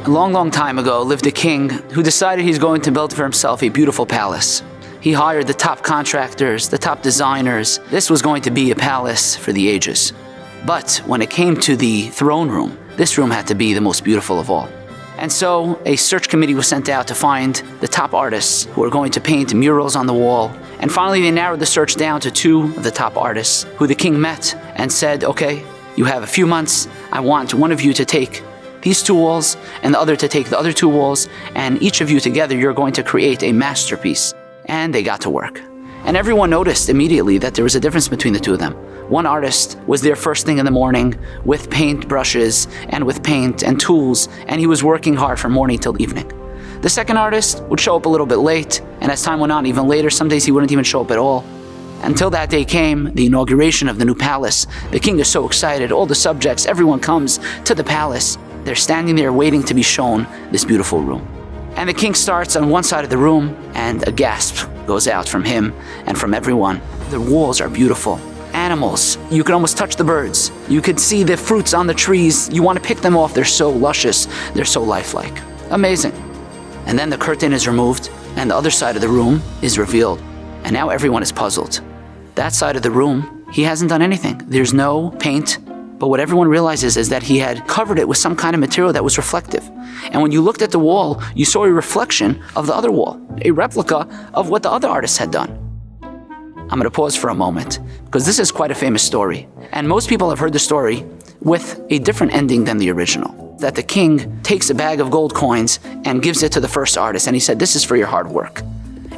A long, long time ago lived a king who decided he's going to build for himself a beautiful palace. He hired the top contractors, the top designers. This was going to be a palace for the ages. But when it came to the throne room, this room had to be the most beautiful of all. And so a search committee was sent out to find the top artists who were going to paint murals on the wall. And finally they narrowed the search down to 2 of the top artists who the king met and said, okay, you have a few months. I want one of you to take these 2 walls and the other to take the other 2 walls, and each of you together you're going to create a masterpiece. And they got to work. And everyone noticed immediately that there was a difference between the 2 of them. One artist was there first thing in the morning with paint brushes and with paint and tools, and he was working hard from morning till evening. The second artist would show up a little bit late, and as time went on, even later, some days he wouldn't even show up at all. Until that day came, the inauguration of the new palace. The king is so excited, all the subjects, everyone comes to the palace. They're standing there waiting to be shown this beautiful room. And the king starts on one side of the room, and a gasp goes out from him and from everyone. The walls are beautiful. Animals, you could almost touch the birds. You could see the fruits on the trees. You want to pick them off. They're so luscious. They're so lifelike. Amazing. And then the curtain is removed, and the other side of the room is revealed. And now everyone is puzzled. That side of the room, he hasn't done anything. There's no paint. But what everyone realizes is that he had covered it with some kind of material that was reflective. And when you looked at the wall, you saw a reflection of the other wall, a replica of what the other artists had done. I'm going to pause for a moment, because this is quite a famous story. And most people have heard the story with a different ending than the original. That the king takes a bag of gold coins and gives it to the first artist, and he said, this is for your hard work.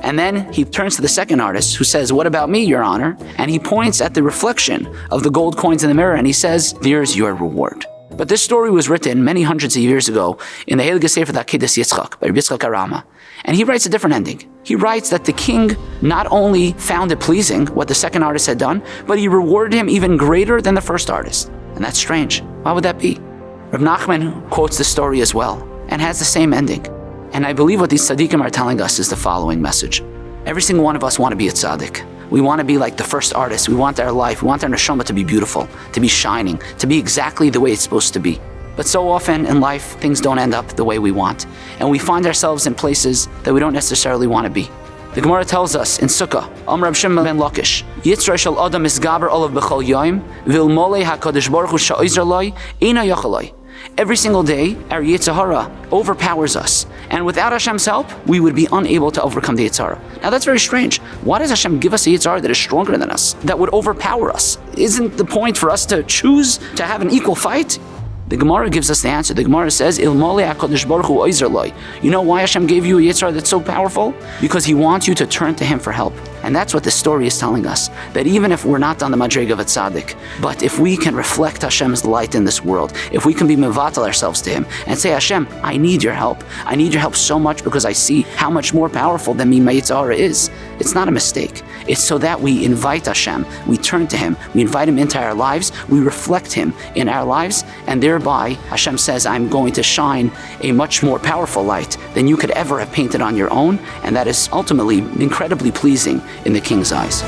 And then he turns to the second artist who says, what about me, Your Honor? And he points at the reflection of the gold coins in the mirror and he says, there's your reward. But this story was written many hundreds of years ago in the Heilige Sefer Akedas Yitzchak by Rabbi Yitzchak Arama. And he writes a different ending. He writes that the king not only found it pleasing what the second artist had done, but he rewarded him even greater than the first artist. And that's strange. Why would that be? Reb Nachman quotes the story as well and has the same ending. And I believe what these tzaddikim are telling us is the following message. Every single one of us want to be a tzaddik. We want to be like the first artist. We want our life, we want our neshama to be beautiful, to be shining, to be exactly the way it's supposed to be. But so often in life, things don't end up the way we want. And we find ourselves in places that we don't necessarily want to be. The Gemara tells us in Sukkah, Amar Rab Shimon ben Lakish, Yitzray shel Adam misgaber olav b'chol yoyim, v'ilmolei hakadosh baruch hu sha'ozer loi, eina yachaloi. Every single day, our Yetzer Hara overpowers us. And without Hashem's help, we would be unable to overcome the Yetzer Hara. Now that's very strange. Why does Hashem give us a Yetzer Hara that is stronger than us, that would overpower us? Isn't the point for us to choose to have an equal fight? The Gemara gives us the answer. The Gemara says, Ilmole HaKadosh Baruch Hu Oizer Loi. You know why Hashem gave you a Yetzer Hara that's so powerful? Because He wants you to turn to Him for help. And that's what this story is telling us. That even if we're not on the Madrega of a Tzaddik, but if we can reflect Hashem's light in this world, if we can be mevatel ourselves to Him and say, Hashem, I need your help. I need your help so much because I see how much more powerful than me my Yetzer Hara is. It's not a mistake. It's so that we invite Hashem, we turn to Him, we invite Him into our lives, we reflect Him in our lives, and thereby Hashem says, I'm going to shine a much more powerful light than you could ever have painted on your own, and that is ultimately incredibly pleasing in the King's eyes.